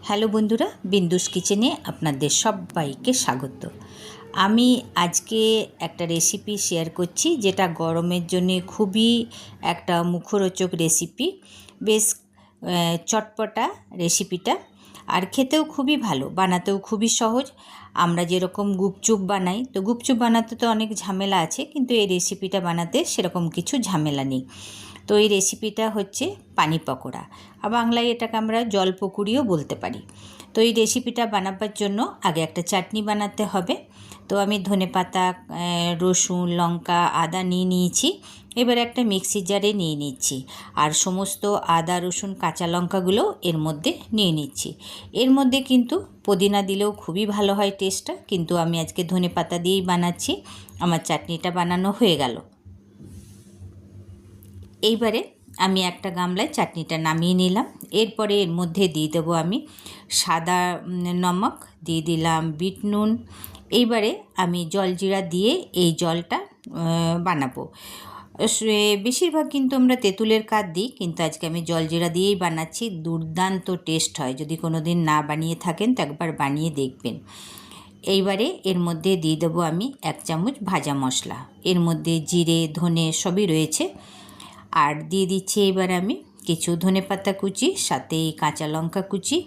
Hello বন্ধুরা, বিন্দুস কিচেনে আপনাদের সবাইকে স্বাগত। আমি আজকে একটা রেসিপি শেয়ার করছি যেটা গরমের জন্য খুবই একটা মুখরোচক রেসিপি। বেশ চটপটা রেসিপিটা, আর খেতেও খুবই ভালো, বানাতেও খুবই সহজ। আমরা যেরকম গুপচুপ বানাই, তো গুপচুপ বানাতে তো অনেক ঝামেলা আছে, কিন্তু এই রেসিপিটা বানাতে সেরকম কিছু ঝামেলা নেই। তো এই রেসিপিটা হচ্ছে পানি পকোড়া, আর বাংলায় এটাকে আমরা জল পকুড়িও বলতে পারি। তো এই রেসিপিটা বানাবার জন্য আগে একটা চাটনি বানাতে হবে। তো আমি ধনেপাতা, রসুন, লঙ্কা, আদা নিয়ে নিয়েছি। এবার একটা মিক্সি জারে নিয়ে নিচ্ছি, আর সমস্ত আদা, রসুন, কাঁচা লঙ্কাগুলো এর মধ্যে নিয়ে নিচ্ছি। এর মধ্যে কিন্তু পুদিনা দিলেও খুবই ভালো হয় টেস্টটা, কিন্তু আমি আজকে ধনেপাতা দিয়েই বানাচ্ছি। আমার চাটনিটা বানানো হয়ে গেল। এইবারে আমি একটা গামলায় চাটনিটা নামিয়ে নিলাম। এরপরে এর মধ্যে দিয়ে দেবো আমি সাদা নমক, দিয়ে দিলাম বিট নুন। এইবারে আমি জলজিরা দিয়ে এই জলটা বানাবো। বেশিরভাগ কিন্তু আমরা তেঁতুলের কাঠ দিই, কিন্তু আজকে আমি জলজিরা দিয়েই বানাচ্ছি। দুর্দান্ত টেস্ট হয়। যদি কোনো দিন না বানিয়ে থাকেন তো একবার বানিয়ে দেখবেন। এইবারে এর মধ্যে দিয়ে দেবো আমি 1 চামচ ভাজা মশলা। এর মধ্যে জিরে, ধনে সবই রয়েছে। আর দিয়ে দিচ্ছি এবার আমি কিছু ধনেপাতা কুচি, সাথে কাঁচা লঙ্কা কুচি,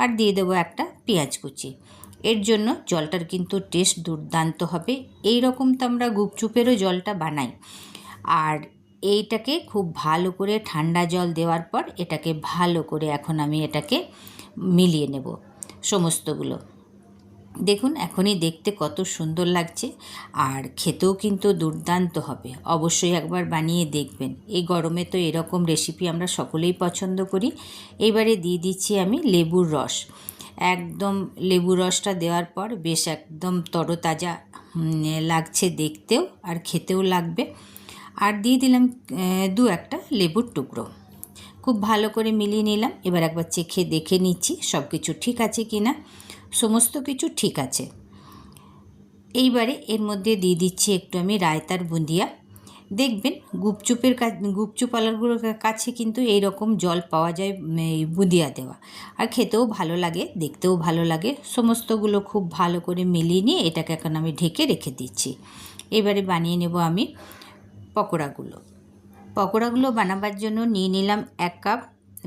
আর দিয়ে দেবো একটা পেঁয়াজ কুচি। এর জন্য জলটার কিন্তু টেস্ট দুর্দান্ত হবে। এই রকম তো আমরা গুপচুপেরও জলটা বানাই। আর এইটাকে খুব ভালো করে ঠান্ডা জল দেওয়ার পর এটাকে ভালো করে এখন আমি এটাকে মিলিয়ে নেব সমস্তগুলো। দেখুন এখনই দেখতে কত সুন্দর লাগছে, আর খেতেও কিন্তু দুর্দান্ত হবে। অবশ্যই একবার বানিয়ে দেখবেন। এই গরমে তো এরকম রেসিপি আমরা সকলেই পছন্দ করি। এইবারে দিয়ে দিচ্ছি আমি লেবুর রস। একদম লেবুর রসটা দেওয়ার পর বেশ একদম তরতাজা লাগছে দেখতেও, আর খেতেও লাগবে। আর দিয়ে দিলাম 2-1টা লেবুর টুকরো। খুব ভালো করে মিলিয়ে নিলাম। এবার একবার চেখে দেখে নিচ্ছি সব কিছু ঠিক আছে কি না। সমস্ত কিছু ঠিক আছে। এইবারে এর মধ্যে দিয়ে দিচ্ছি একটু আমি রায়তার বুঁদিয়া। দেখবেন গুপচুপওয়ালাগুলোর কাছে কিন্তু এই রকম জল পাওয়া যায়, বুঁদিয়া দেওয়া, আর খেতেও ভালো লাগে, দেখতেও ভালো লাগে। সমস্তগুলো খুব ভালো করে মিলিয়ে নিয়ে এটাকে এখন আমি ঢেকে রেখে দিচ্ছি। এবারে বানিয়ে নেব আমি পকোড়াগুলো বানাবার জন্য নিয়ে নিলাম 1 কাপ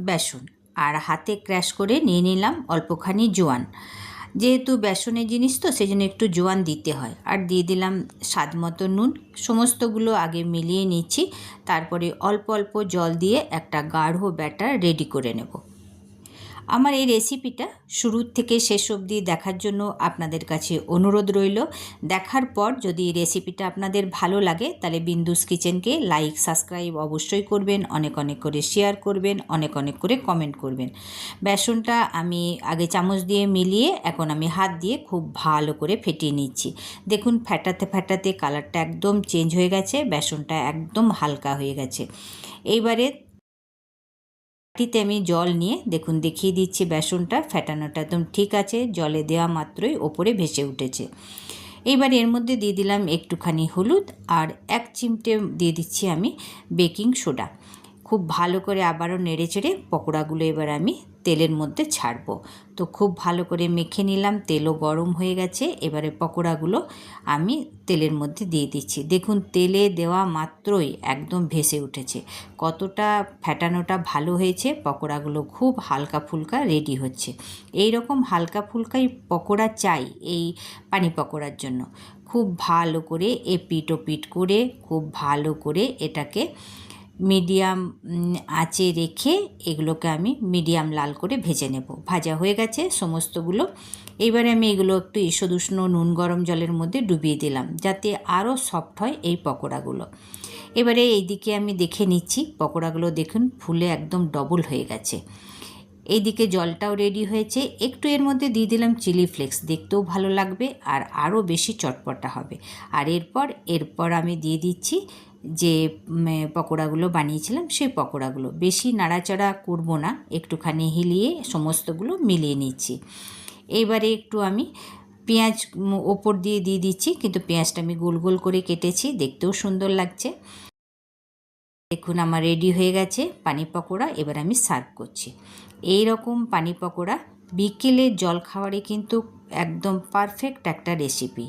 বেসন, আর হাতে ক্র্যাশ করে নিয়ে নিলাম অল্পখানি জোয়ান। যেহেতু বেসনের জিনিস তো সেই জন্য একটু জোয়ান দিতে হয়। আর দিয়ে দিলাম স্বাদ মতো নুন। সমস্তগুলো আগে মিলিয়ে নিচ্ছি, তারপরে অল্প অল্প জল দিয়ে একটা গাঢ় ব্যাটার রেডি করে নেব। আমার এই রেসিপিটা শুরু থেকে শেষ অবধি দেখার জন্য আপনাদের কাছে অনুরোধ রইল। দেখার পর যদি এই রেসিপিটা আপনাদের ভালো লাগে তাহলে বিন্দুস কিচেনকে লাইক, সাবস্ক্রাইব অবশ্যই করবেন, অনেক অনেক করে শেয়ার করবেন, অনেক অনেক করে কমেন্ট করবেন। বেসনটা আমি আগে চামচ দিয়ে মিলিয়ে এখন আমি হাত দিয়ে খুব ভালো করে ফেটিয়ে নিচ্ছি। দেখুন ফেটাতে ফেটাতে কালারটা একদম চেঞ্জ হয়ে গেছে, বেসনটা একদম হালকা হয়ে গেছে। এইবারে বাটিতে আমি জল নিয়ে দেখুন দেখিয়ে দিচ্ছি, বেসনটা ফেটানোটা একদম ঠিক আছে। জলে দেওয়া মাত্রই ওপরে ভেসে উঠেছে। এইবার এর মধ্যে দিয়ে দিলাম একটুখানি হলুদ, আর 1 চিমটে দিয়ে দিচ্ছি আমি বেকিং সোডা। খুব ভালো করে আবারও নেড়েচেড়ে পকোড়াগুলো এবার আমি তেলের মধ্যে ছাড়বো। তো খুব ভালো করে মেখে নিলাম, তেলও গরম হয়ে গেছে। এবারে পকোড়াগুলো আমি তেলের মধ্যে দিয়ে দিচ্ছি। দেখুন তেলে দেওয়া মাত্রই একদম ভেসে উঠেছে। কতটা ফেটানোটা ভালো হয়েছে। পকোড়াগুলো খুব হালকা ফুলকা রেডি হচ্ছে। এই রকম হালকা ফুলকাই পকোড়া চাই এই পানি পকোড়ার জন্য। খুব ভালো করে এপিট ওপিট করে খুব ভালো করে এটাকে মিডিয়াম আঁচে রেখে এগুলোকে আমি মিডিয়াম লাল করে ভেজে নেব। ভাজা হয়ে গেছে সমস্তগুলো। এইবারে আমি এগুলো একটু ঈষদ উষ্ণ নুন গরম জলের মধ্যে ডুবিয়ে দিলাম, যাতে আরও সফট হয় এই পকোড়াগুলো। এবারে এইদিকে আমি দেখে নিচ্ছি পকোড়াগুলো দেখুন ফুলে একদম ডবল হয়ে গেছে। এইদিকে জলটাও রেডি হয়েছে। একটু এর মধ্যে দিয়ে দিলাম চিলি ফ্লেক্স, দেখতেও ভালো লাগবে আর আরও বেশি চটপটা হবে। আর এরপর আমি দিয়ে দিচ্ছি যে পকোড়াগুলো বানিয়েছিলাম সেই পকোড়াগুলো। বেশি নাড়াচাড়া করব না, একটুখানি হিলিয়ে সমস্তগুলো মিলিয়ে নিচ্ছি। এইবারে একটু আমি পেঁয়াজ ওপর দিয়ে দিচ্ছি, কিন্তু পেঁয়াজটা আমি গোল গোল করে কেটেছি, দেখতেও সুন্দর লাগছে। দেখুন আমার রেডি হয়ে গেছে পানি পকোড়া। এবার আমি সার্ভ করছি। এই রকম পানি পকোড়া বিকেলের জলখাবারে কিন্তু একদম পারফেক্ট একটা রেসিপি।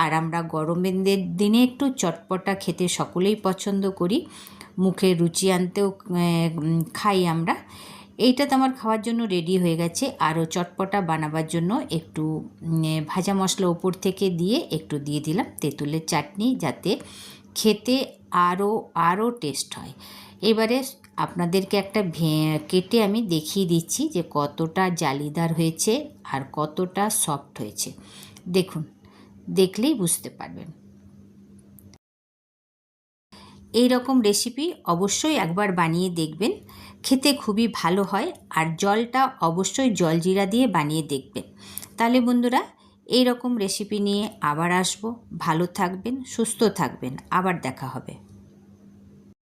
আর আমরা গরমের দিনে একটু চটপটা খেতে সকলেই পছন্দ করি, মুখে রুচি আনতেও খাই আমরা। এইটা তো আমার খাওয়ার জন্য রেডি হয়ে গেছে। আরও চটপটা বানাবার জন্য একটু ভাজা মশলা ওপর থেকে দিয়ে একটু দিয়ে দিলাম তেঁতুলের চাটনি, যাতে খেতে আরও টেস্ট হয়। এবারে আপনাদেরকে একটা কেটে আমি দেখিয়ে দিচ্ছি যে কতটা জালিদার হয়েছে আর কতটা সফট হয়েছে। দেখুন, দেখলেই বুঝতে পারবেন। এই রকম রেসিপি অবশ্যই একবার বানিয়ে দেখবেন, খেতে খুবই ভালো হয়। আর জলটা অবশ্যই জলজিরা দিয়ে বানিয়ে দেখবেন। তাহলে বন্ধুরা, এই রকম রেসিপি নিয়ে আবার আসবো। ভালো থাকবেন, সুস্থ থাকবেন, আবার দেখা হবে।